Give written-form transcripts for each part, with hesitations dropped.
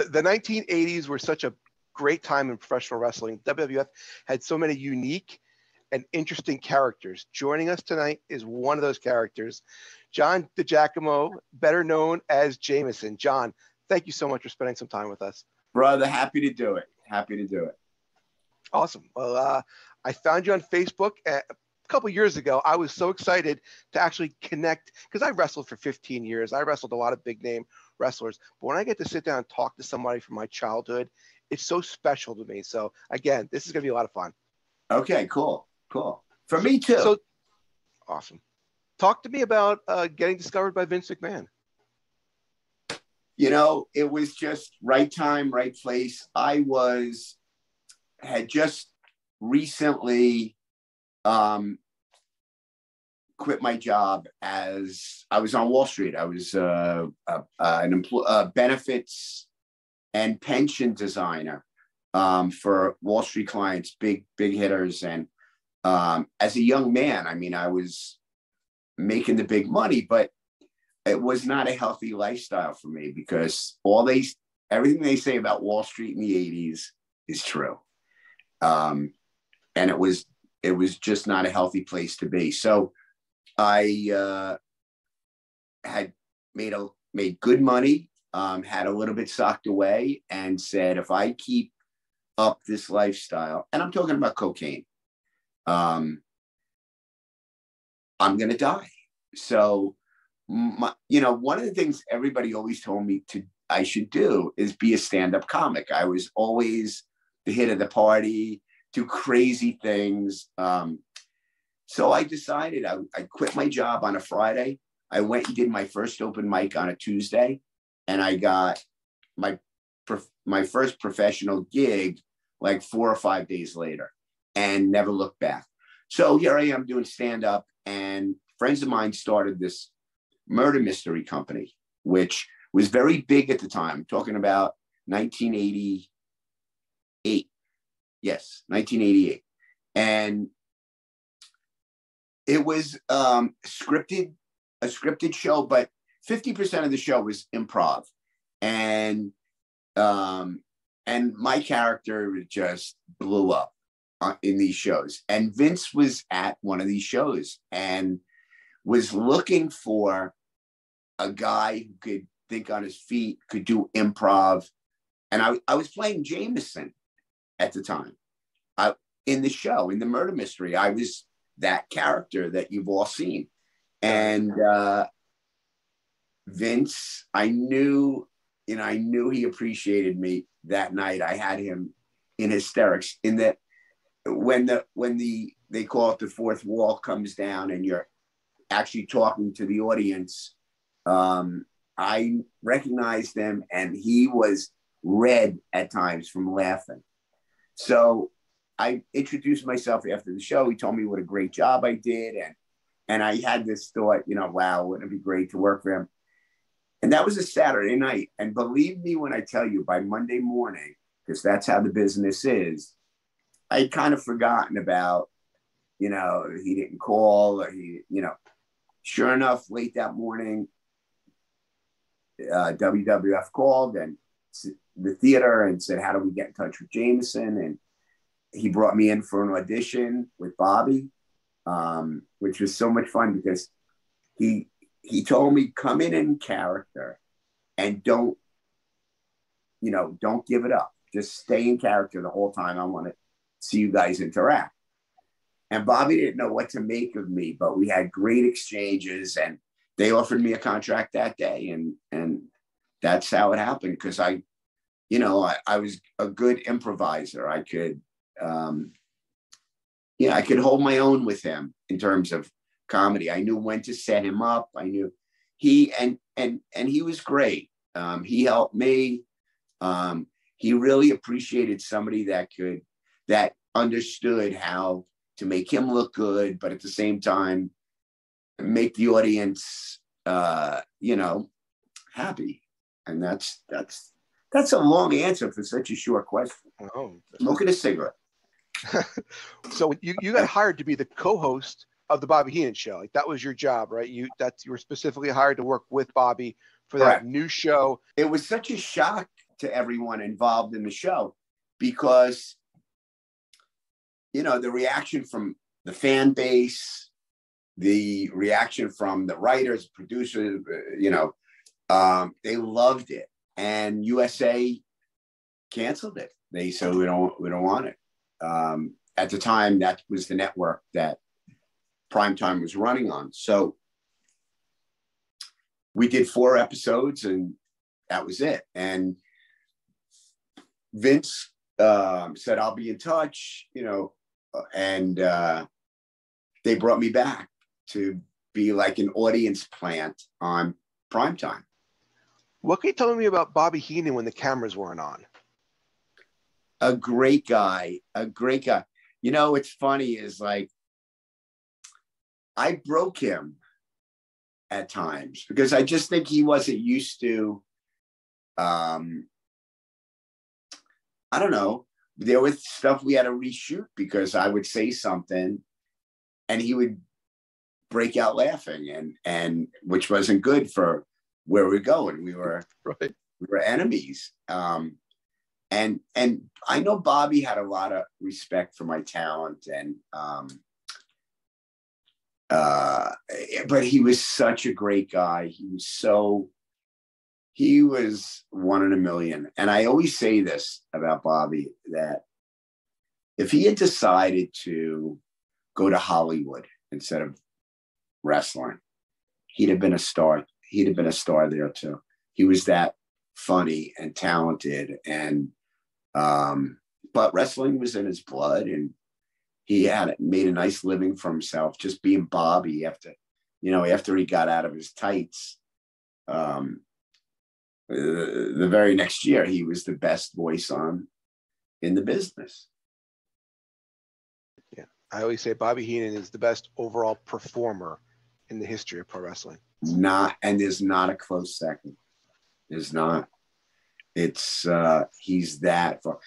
the 1980s were such a great time in professional wrestling. WWF had so many unique and interesting characters. Joining us tonight is one of those characters, John DiGiacomo, better known as Jameson. John, thank you so much for spending some time with us. Brother, happy to do it. Happy to do it. Awesome. Well, I found you on Facebook a couple years ago. I was so excited to actually connect because I wrestled for 15 years. I wrestled a lot of big name wrestlers. But when I get to sit down and talk to somebody from my childhood, it's so special to me. So again, this is going to be a lot of fun. Okay, cool. For me too. So awesome. Talk to me about getting discovered by Vince McMahon. You know, it was just right time, right place. I had just recently quit my job as I was on Wall Street. I was an benefits and pension designer for Wall Street clients, big hitters. And as a young man, I mean, I was making the big money, but it was not a healthy lifestyle for me because everything they say about Wall Street in the 80s is true. And it was just not a healthy place to be. So I had made good money, had a little bit socked away, and said, if I keep up this lifestyle, and I'm talking about cocaine, I'm going to die. So, one of the things everybody always told me I should do is be a stand-up comic. I was always the hit of the party, do crazy things. So I decided I quit my job on a Friday. I went and did my first open mic on a Tuesday, and I got my first professional gig like 4 or 5 days later and never looked back. So here I am doing stand-up, and friends of mine started this murder mystery company, which was very big at the time, talking about 1988. Yes, 1988. And it was a scripted show, but 50% of the show was improv. And my character just blew up in these shows. And Vince was at one of these shows and was looking for a guy who could think on his feet, could do improv. And I was playing Jameson at the time. In the show, in the murder mystery, I was that character that you've all seen. And Vince, I knew he appreciated me that night. I had him in hysterics in that when they call it the fourth wall comes down and you're actually talking to the audience. I recognized him, and he was red at times from laughing. So I introduced myself after the show. He told me what a great job I did. And I had this thought, wow, wouldn't it be great to work for him? And that was a Saturday night. And believe me when I tell you, by Monday morning, because that's how the business is, I had kind of forgotten about, he didn't call or sure enough, late that morning, WWF called and the theater and said, how do we get in touch with Jameson? And he brought me in for an audition with Bobby, which was so much fun because he told me, come in character and don't give it up. Just stay in character the whole time. I want to see you guys interact. And Bobby didn't know what to make of me, but we had great exchanges, and they offered me a contract that day. And that's how it happened. Because I was a good improviser. I could hold my own with him in terms of comedy. I knew when to set him up. I knew he was great. He helped me. He really appreciated somebody that understood how to make him look good, but at the same time make the audience happy. And that's a long answer for such a short question. Oh, smoking a cigarette. So you got hired to be the co-host of the Bobby Heenan show. Like, that was your job, right? You were specifically hired to work with Bobby for that new show. It was such a shock to everyone involved in the show, because, you know, the reaction from the fan base, the reaction from the writers, producers, you know, they loved it, and USA canceled it. They said, we don't want it. At the time, that was the network that Primetime was running on. So we did 4 episodes, and that was it. And Vince said, I'll be in touch, you know, and they brought me back to be like an audience plant on Primetime. What can you tell me about Bobby Heenan when the cameras weren't on? A great guy, a great guy. You know, what's funny is, like, I broke him at times because I just think he wasn't used to, I don't know, there was stuff we had to reshoot because I would say something and he would break out laughing, and which wasn't good for where we're going. We were enemies. And I know Bobby had a lot of respect for my talent, and but he was such a great guy. He was one in a million. And I always say this about Bobby, that if he had decided to go to Hollywood instead of wrestling, he'd have been a star. He'd have been a star there too. He was that funny and talented, and but wrestling was in his blood, and he had made a nice living for himself just being Bobby. After he got out of his tights, the very next year he was the best voice in the business. Yeah, I always say Bobby Heenan is the best overall performer in the history of pro wrestling. There's not a close second. There's not. It's he's that far.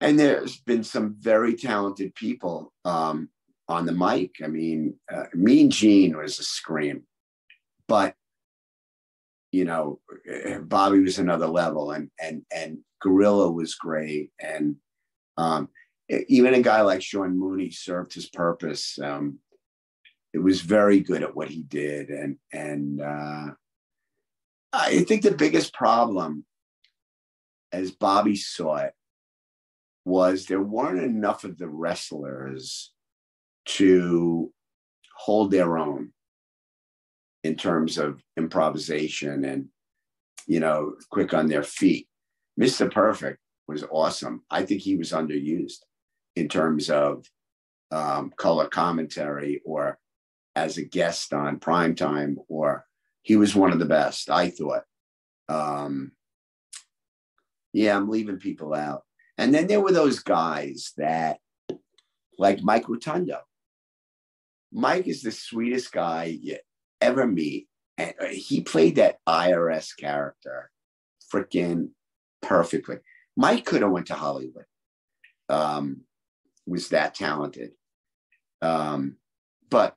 And there's been some very talented people on the mic. I mean, Mean Gene was a scream, but you know, Bobby was another level, and Gorilla was great, and even a guy like Sean Mooney served his purpose. It was very good at what he did, and I think the biggest problem, as Bobby saw it, was there weren't enough of the wrestlers to hold their own in terms of improvisation and, you know, quick on their feet. Mr. Perfect was awesome. I think he was underused in terms of color commentary or as a guest on Primetime, or he was one of the best, I thought. Yeah, I'm leaving people out. And then there were those guys that, like Mike Rotundo. Mike is the sweetest guy you ever meet. And he played that IRS character freaking perfectly. Mike could have went to Hollywood. Was that talented. But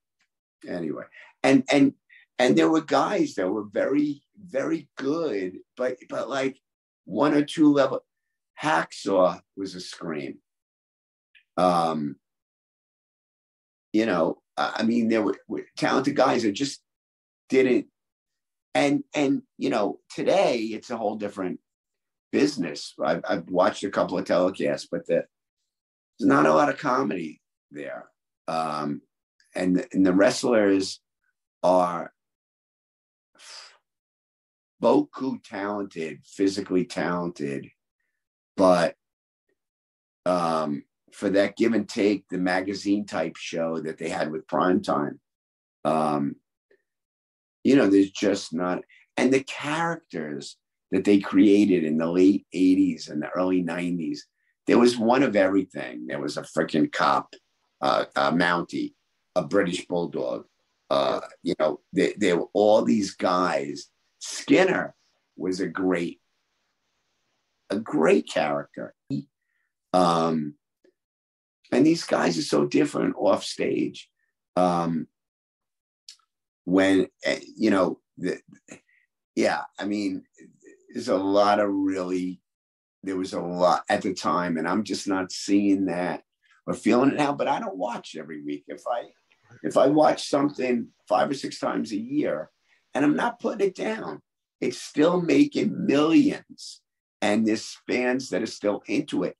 anyway, and there were guys that were very, very good, but like 1 or 2 level. Hacksaw was a scream. You know, I mean, there were talented guys that just didn't. And you know, today it's a whole different business. I've watched a couple of telecasts, but there's not a lot of comedy there. And the wrestlers are beaucoup talented, physically talented, but for that give and take, the magazine type show that they had with Primetime, you know, there's just not. And the characters that they created in the late 80s and the early 90s, there was one of everything. There was a freaking cop, a Mountie, a British Bulldog. You know, there were all these guys. Skinner was a great character. And these guys are so different off stage. When, you know, yeah, I mean, there's a lot of really, there was a lot at the time, and I'm just not seeing that or feeling it now. But I don't watch every week. If I watch something 5 or 6 times a year, and I'm not putting it down, it's still making millions, and there's fans that are still into it.